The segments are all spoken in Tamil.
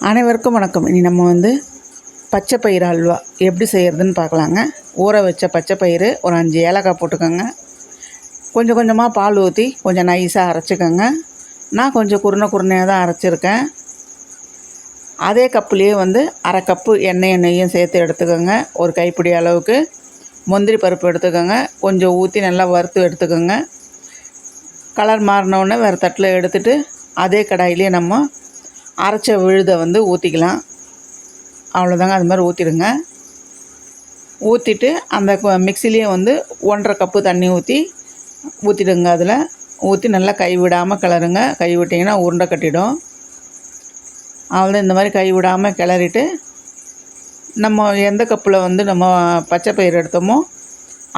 அனைவருக்கும் வணக்கம். இனி நம்ம பச்சை பயிறு அல்வா எப்படி செய்கிறதுன்னு பார்க்கலாங்க. ஊற வச்ச பச்சை பயிறு ஒரு 5 ஏலக்காய் போட்டுக்கோங்க. கொஞ்சம் கொஞ்சமாக பால் ஊற்றி கொஞ்சம் நைஸாக அரைச்சிக்கோங்க. நான் கொஞ்சம் குருணையாக தான் அரைச்சிருக்கேன். அதே கப்புலேயே அரை கப்பு எண்ணெயும் சேர்த்து எடுத்துக்கோங்க. ஒரு கைப்பிடி அளவுக்கு முந்திரி பருப்பு எடுத்துக்கோங்க. கொஞ்சம் ஊற்றி நல்லா வறுத்து எடுத்துக்கோங்க. கலர் மாறினோடனே வேறு தட்டில் எடுத்துகிட்டு அதே கடாயிலே நம்ம அரைச்ச விழுதை ஊற்றிக்கலாம். அவ்வளோதாங்க. அது மாதிரி ஊற்றிடுங்க. ஊற்றிட்டு அந்த மிக்சிலேயே 1.5 கப்பு தண்ணி ஊற்றிடுங்க. அதில் ஊற்றி நல்லா கை விடாமல் கிளறுங்க. கை விட்டிங்கன்னா உருண்டை கட்டிடும். அவ்வளோதான். இந்த மாதிரி கை விடாமல் கிளறிட்டு நம்ம எந்த கப்பில் நம்ம பச்சை பயிறு எடுத்தோமோ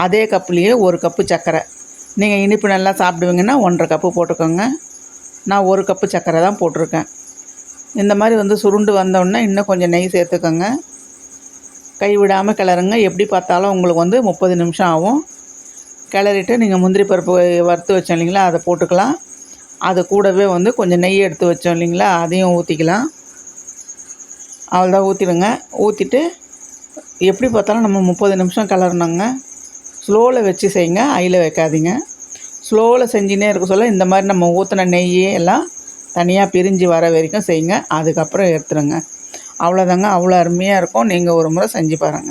அதே கப்புலேயே 1 கப்பு சர்க்கரை. நீங்கள் இனிப்பு நல்லா சாப்பிடுவீங்கன்னா 1.5 கப்பு போட்டுக்கோங்க. நான் 1 கப்பு சர்க்கரை தான் போட்டிருக்கேன். இந்த மாதிரி சுருண்டு வந்தோடனே இன்னும் கொஞ்சம் நெய் சேர்த்துக்கோங்க. கை விடாமல் கிளறுங்க. எப்படி பார்த்தாலும் உங்களுக்கு 30 நிமிஷம் ஆகும். கிளறிட்டு நீங்கள் முந்திரி பருப்பு வறுத்து வச்சோம் இல்லைங்களா, அதை போட்டுக்கலாம். அது கூடவே கொஞ்சம் நெய் எடுத்து வச்சோம் இல்லைங்களா, அதையும் ஊற்றிக்கலாம். அவ்வளோதான். ஊற்றிடுங்க. ஊற்றிட்டு எப்படி பார்த்தாலும் நம்ம 30 நிமிஷம் கிளறணுங்க. ஸ்லோவில் வச்சு செய்யுங்க, ஹையில் வைக்காதீங்க. ஸ்லோவில் செஞ்சுனே இருக்க சொல்ல இந்த மாதிரி நம்ம ஊற்றின நெய்யே எல்லாம் தனியாக பிரிஞ்சு வர வரைக்கும் செய்யுங்க. அதுக்கப்புறம் எடுத்துருங்க. அவ்வளோதாங்க. அவ்வளோ அருமையாக இருக்கும். நீங்கள் ஒரு முறை செஞ்சு பாருங்கள்.